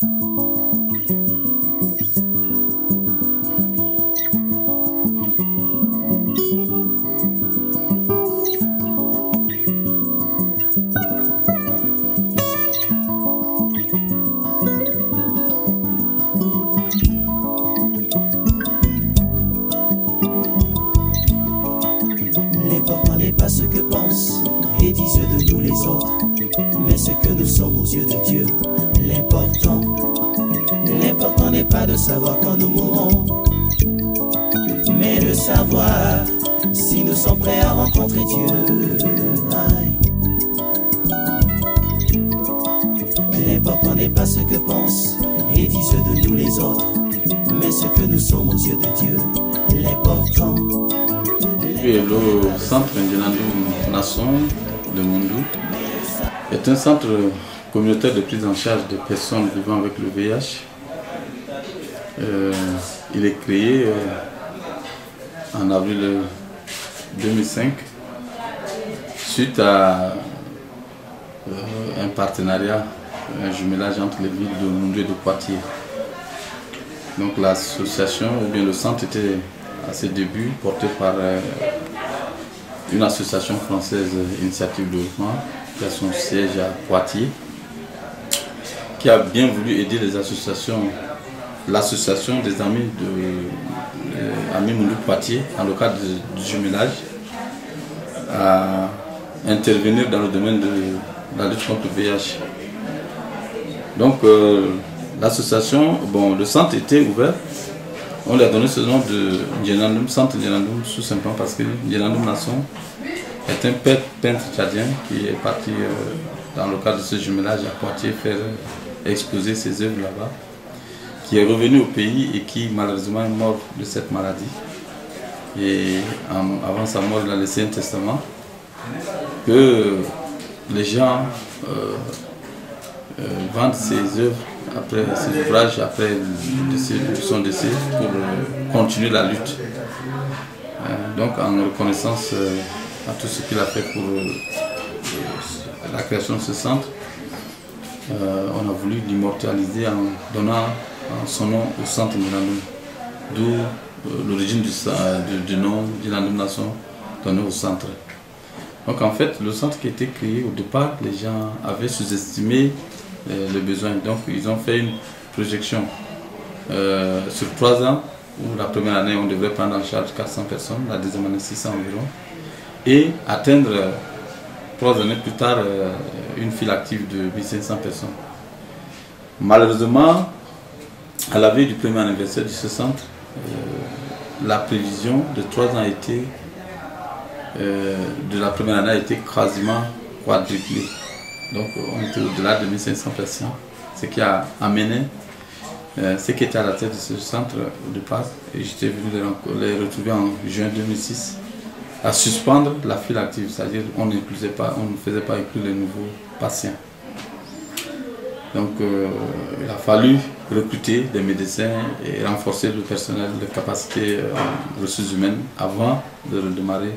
L'important n'est pas ce que pensent et disent de nous les autres, mais ce que nous sommes aux yeux de Dieu. L'important n'est pas de savoir quand nous mourrons, mais de savoir si nous sommes prêts à rencontrer Dieu. L'important n'est pas ce que pensent et disent de nous les autres, mais ce que nous sommes aux yeux de Dieu. L'important. Le centre Njenandum Nason de Moundou est un centre communautaire de prise en charge des personnes vivant avec le VIH. Il est créé en avril 2005 suite à un partenariat, un jumelage entre les villes de Moundou et de Poitiers. Donc l'association ou bien le centre était à ses débuts porté par une association française, Initiative de Développement, qui a son siège à Poitiers, qui a bien voulu aider les associations, l'association des amis de Amis Moundou Poitiers, dans le cadre du jumelage, à intervenir dans le domaine de la lutte contre le VIH. Donc l'association, le centre était ouvert. On lui a donné ce nom de Njenandum, centre Njenandum, tout simplement parce que Njenandum Nason est un peintre tchadien qui est parti dans le cadre de ce jumelage à Poitiers faire exposer ses œuvres là-bas, qui est revenu au pays et qui malheureusement est mort de cette maladie. Et avant sa mort, il a laissé un testament que les gens vendent ses œuvres, après ses ouvrages, après son décès, pour continuer la lutte. Donc en reconnaissance à tout ce qu'il a fait pour la création de ce centre, on a voulu l'immortaliser en donnant son nom au centre Njenandum, d'où l'origine du nom Njenandum Nason donné au centre. Donc en fait, le centre qui a été créé au départ, les gens avaient sous-estimé les besoins. Donc ils ont fait une projection sur 3 ans, où la première année on devrait prendre en charge 400 personnes, la deuxième année 600 environ, et atteindre 3 années plus tard une file active de 1500 personnes. Malheureusement, à la veille du premier anniversaire de ce centre, la prévision de 3 ans de la première année a été quasiment quadruplée. Donc on était au-delà de 1500 personnes, ce qui a amené ceux qui étaient à la tête de ce centre de départ, et j'étais venu les retrouver en juin 2006, à suspendre la file active, c'est-à-dire on ne faisait pas inclure les nouveaux patients. Donc il a fallu recruter des médecins et renforcer le personnel, les capacités ressources humaines avant de redémarrer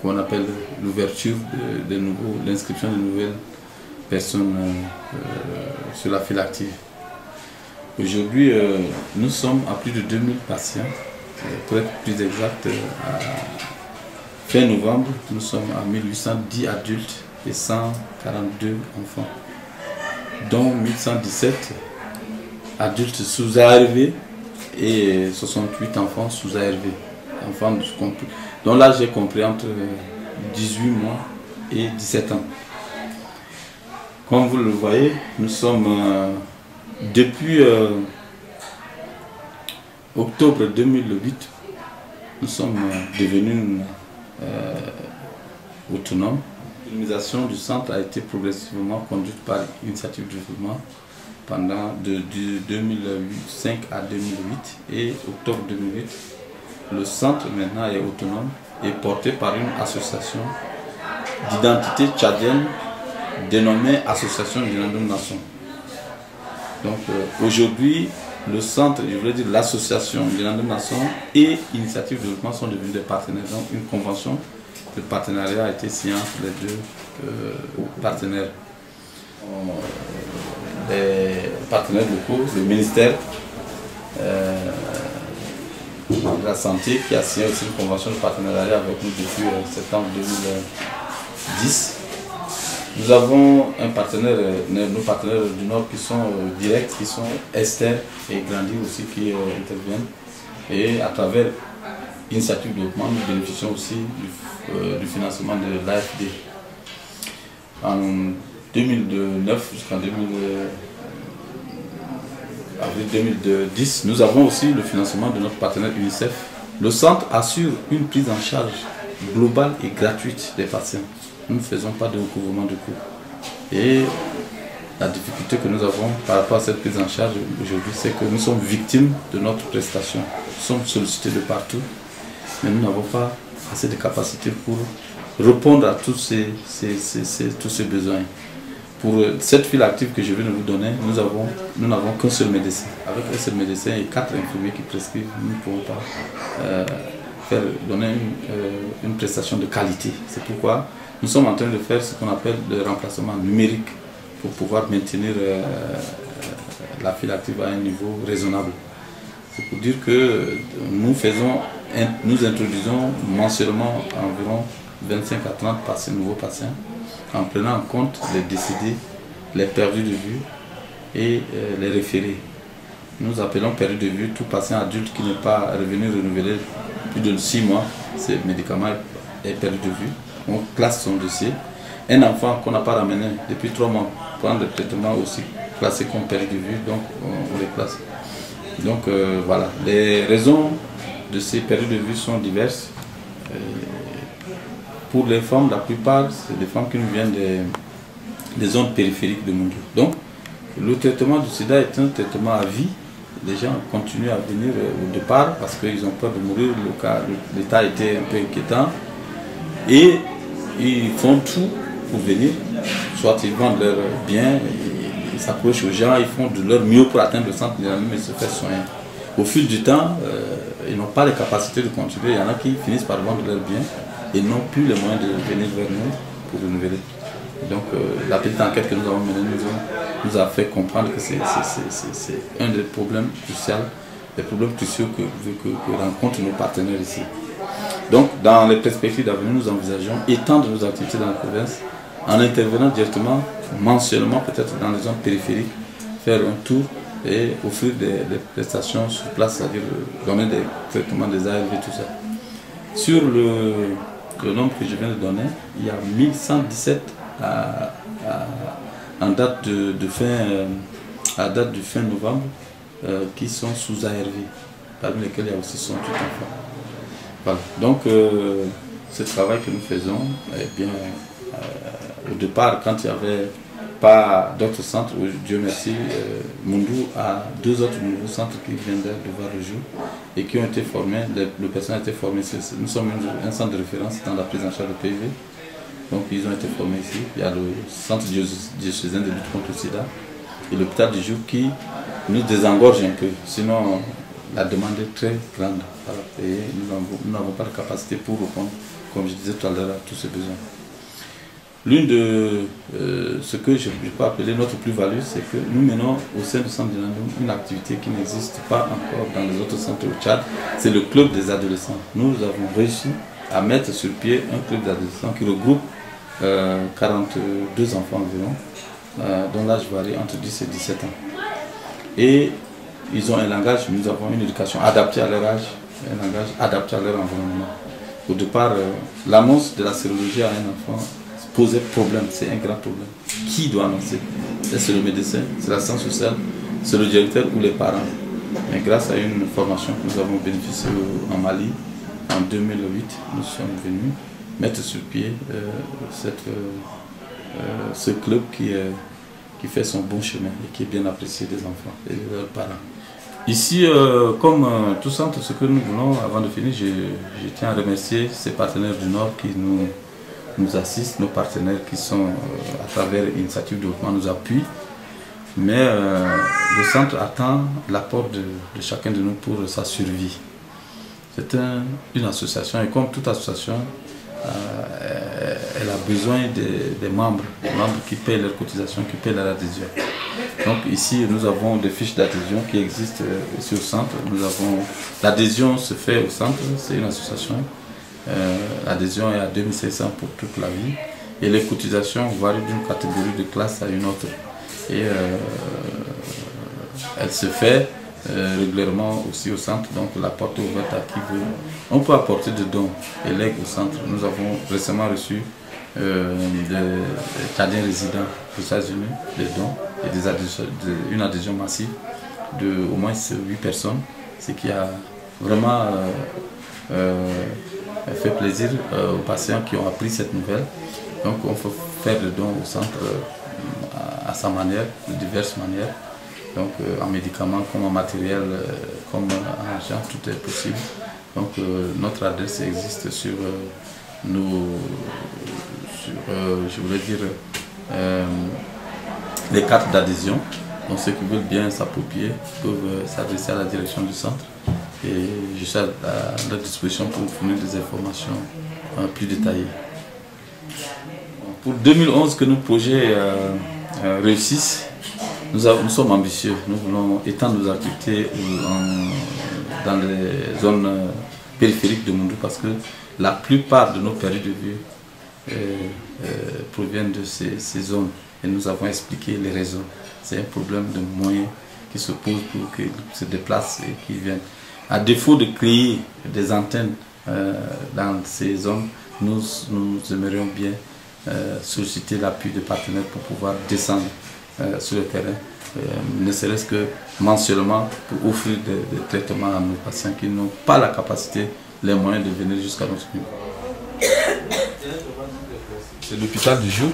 qu'on appelle l'ouverture de l'inscription de nouvelles personnes sur la file active. Aujourd'hui, nous sommes à plus de 2000 patients. Pour être plus exact, à fin novembre, nous sommes à 1810 adultes et 142 enfants, dont 1117 adultes sous ARV et 68 enfants sous ARV, enfants dont l'âge est compris entre 18 mois et 17 ans. Comme vous le voyez, nous sommes depuis octobre 2008, nous sommes devenus autonomes. L'organisation du centre a été progressivement conduite par Initiative de Développement pendant de 2005 à 2008, et octobre 2008, le centre maintenant est autonome et porté par une association d'identité tchadienne dénommée Association Njenandum Nason. Donc aujourd'hui, le centre, je voulais dire l'association Njenandum Nason et Initiative de Développement sont devenus des partenaires. Donc une convention de partenariat a été signée entre les deux partenaires. les partenaires locaux, le ministère de la Santé qui a signé aussi une convention de partenariat avec nous depuis septembre 2010. Nous avons un partenaire, nos partenaires du Nord qui sont directs, qui sont Esther et Grandi aussi qui interviennent. Et à travers l'initiative de développement, nous bénéficions aussi du financement de l'AFD. En 2009 jusqu'en avril 2010, nous avons aussi le financement de notre partenaire UNICEF. Le centre assure une prise en charge globale et gratuite des patients. Nous ne faisons pas de recouvrement de coûts. Et la difficulté que nous avons par rapport à cette prise en charge aujourd'hui, c'est que nous sommes victimes de notre prestation. Nous sommes sollicités de partout, mais nous n'avons pas assez de capacité pour répondre à tous ces besoins. Pour cette file active que je viens de vous donner, nous n'avons qu'un seul médecin. Avec un seul médecin et 4 infirmiers qui prescrivent, nous ne pouvons pas donner une prestation de qualité. C'est pourquoi nous sommes en train de faire ce qu'on appelle le remplacement numérique pour pouvoir maintenir la file active à un niveau raisonnable. C'est pour dire que nous introduisons mensuellement environ 25 à 30 nouveaux patients en prenant en compte les décédés, les perdus de vue et les référés. Nous appelons perdu de vue tout patient adulte qui n'est pas revenu renouveler plus de 6 mois, ses médicaments est perdu de vue. On classe son dossier. Un enfant qu'on n'a pas ramené depuis 3 mois, prendre le traitement aussi classé comme perdu de vue, donc on les classe. Donc voilà, les raisons de ces pertes de vue sont diverses. Pour les femmes, la plupart, c'est des femmes qui nous viennent des zones périphériques de Moundou. Donc, le traitement du sida est un traitement à vie. Les gens continuent à venir au départ parce qu'ils ont peur de mourir. L'état était un peu inquiétant. Et ils font tout pour venir. Soit ils vendent leurs biens, ils s'approchent aux gens, ils font de leur mieux pour atteindre le centre et se faire soigner. Au fil du temps, ils n'ont pas les capacités de continuer. Il y en a qui finissent par vendre leurs biens et n'ont plus les moyens de venir vers nous pour renouveler. Donc la petite enquête que nous avons menée nous a fait comprendre que c'est un des problèmes cruciaux, des problèmes cruciaux que rencontrent nos partenaires ici. Donc dans les perspectives d'avenir, nous envisageons étendre nos activités dans la province en intervenant directement, mensuellement peut-être dans les zones périphériques, faire un tour et offrir des prestations sur place, c'est-à-dire donner des traitements des ARV, tout ça. Sur le nombre que je viens de donner, il y a 1117 en date de fin novembre qui sont sous ARV, parmi lesquels il y a aussi 68 enfants. Voilà. Donc ce travail que nous faisons, eh bien, au départ, quand il n'y avait pas d'autres centres, Dieu merci, Moundou a 2 autres nouveaux centres qui viennent de voir le jour et qui ont été formés, le personnel a été formé. Nous sommes un centre de référence dans la prise en charge de PV. Donc ils ont été formés ici. Il y a le centre diocésain de lutte contre le sida et l'hôpital du jour qui nous désengorge un peu. Sinon, la demande est très grande. Et nous n'avons pas de capacité pour répondre, comme je disais tout à l'heure, à tous ces besoins. L'une de ce que je peux appeler notre plus-value, c'est que nous menons au sein du centre Dynamium une activité qui n'existe pas encore dans les autres centres au Tchad. C'est le club des adolescents. Nous avons réussi à mettre sur pied un club d'adolescents qui regroupe 42 enfants environ, dont l'âge varie entre 10 et 17 ans. Et ils ont un langage, nous avons une éducation adaptée à leur âge, un langage adapté à leur environnement. Au départ, l'annonce de la sérologie à un enfant posait problème, c'est un grand problème. Qui doit annoncer? C'est le médecin, c'est la science sociale, c'est le directeur ou les parents. Mais grâce à une formation que nous avons bénéficiée en Mali, en 2008, nous sommes venus mettre sur pied ce club qui fait son bon chemin et qui est bien apprécié des enfants et de leurs parents. Ici, comme tout centre, ce que nous voulons, avant de finir, je tiens à remercier ces partenaires du Nord qui nous assistent, nos partenaires qui sont, à travers l'initiative de développement, nous appuient. Mais le centre attend l'apport de chacun de nous pour sa survie. C'est une association et comme toute association, elle a besoin des membres qui payent leurs cotisations, qui payent leur adhésion. Donc ici, nous avons des fiches d'adhésion qui existent ici au centre. L'adhésion se fait au centre, c'est une association. L'adhésion est à 2500 pour toute la vie. Et les cotisations varient d'une catégorie de classe à une autre. Et elle se fait régulièrement aussi au centre, donc la porte est ouverte à qui veut. On peut apporter des dons et legs au centre. Nous avons récemment reçu des Tchadiens résidents aux États-Unis, des dons et une adhésion massive de au moins 8 personnes, ce qui a vraiment fait plaisir aux patients qui ont appris cette nouvelle. Donc on peut faire des dons au centre à sa manière, de diverses manières. Donc en médicaments, comme en matériel, comme en argent, tout est possible. Donc notre adresse existe sur je voulais dire, les cartes d'adhésion. Donc ceux qui veulent bien s'approprier peuvent s'adresser à la direction du centre. Et je suis à leur disposition pour vous fournir des informations plus détaillées. Pour 2011, que nos projets réussissent, nous sommes ambitieux. Nous voulons étendre nos activités dans les zones périphériques de Moundou parce que la plupart de nos périls de vue proviennent de ces zones. Et nous avons expliqué les raisons. C'est un problème de moyens qui se pose pour qu'ils se déplacent et qu'ils viennent. À défaut de créer des antennes dans ces zones, nous aimerions bien solliciter l'appui des partenaires pour pouvoir descendre sur le terrain, ne serait-ce que mensuellement pour offrir des traitements à nos patients qui n'ont pas la capacité, les moyens de venir jusqu'à notre niveau. C'est l'hôpital du jour,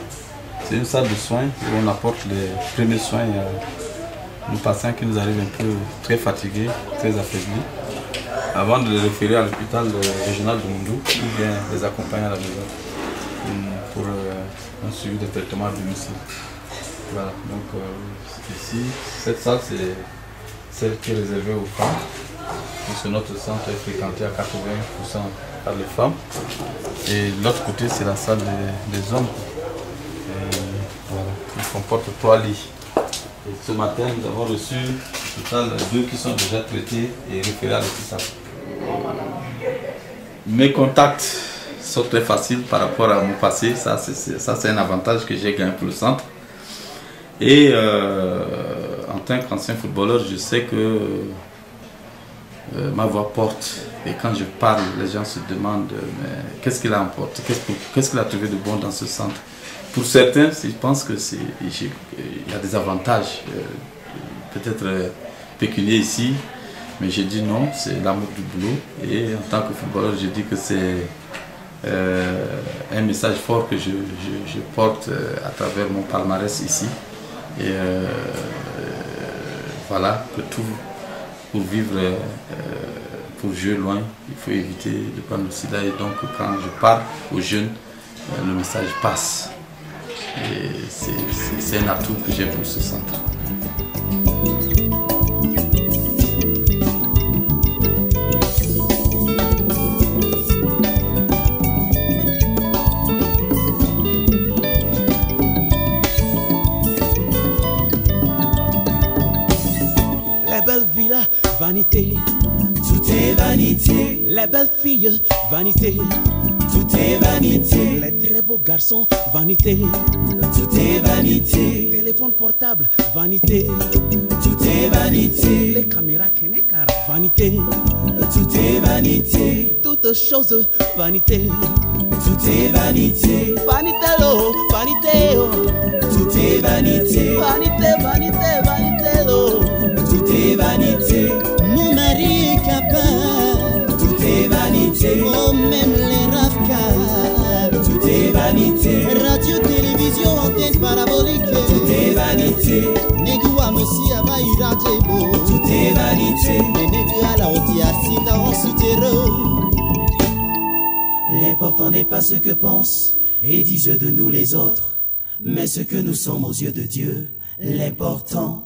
c'est une salle de soins où on apporte les premiers soins à nos patients qui nous arrivent un peu très fatigués, très affaiblis, avant de les référer à l'hôpital régional de Moundou qui vient les accompagner à la maison pour un suivi de traitement à domicile. Voilà, donc ici, cette salle c'est celle qui est réservée aux femmes, puisque notre centre est fréquenté à 80% par les femmes. Et l'autre côté c'est la salle des hommes. Et voilà, il comporte 3 lits. Et ce matin nous avons reçu au total 2 qui sont déjà traités et référés à l'hôpital. Mes contacts sont très faciles par rapport à mon passé, ça c'est un avantage que j'ai gagné pour le centre. Et en tant qu'ancien footballeur, je sais que ma voix porte. Et quand je parle, les gens se demandent qu'est-ce qu'il a emporté, qu'est-ce qu'il a trouvé de bon dans ce centre. Pour certains, ils pensent qu'il y a des avantages, peut-être pécuniaires ici, mais j'ai dit non, c'est l'amour du boulot. Et en tant que footballeur, je dis que c'est un message fort que je porte à travers mon palmarès ici. Et voilà, que tout, pour vivre, pour jouer loin, il faut éviter de prendre le sida. Et donc quand je parle aux jeunes, le message passe. Et c'est un atout que j'ai pour ce centre. Vanité, tout est vanité. Les belles filles, vanité, tout est vanité. Les très beaux garçons, vanité, tout est vanité. Téléphone portable, vanité, tout est vanité. Les caméras Kenekar, vanité, tout est vanité. Toutes choses, vanité, tout est vanité. Vanité, oh, vanité, oh, tout est vanité. Vanité, vanité, vanité, oh, tout est vanité. Mon mari est capable, tout est vanité. Oh, même les rafcas, tout est vanité. Radio, télévision, antenne parabolique, tout est vanité. Negua Messi Abaïra Djebo, tout est vanité. Mais Negua la Otiasina en souterrain. L'important n'est pas ce que pensent et disent de nous les autres, mais ce que nous sommes aux yeux de Dieu. L'important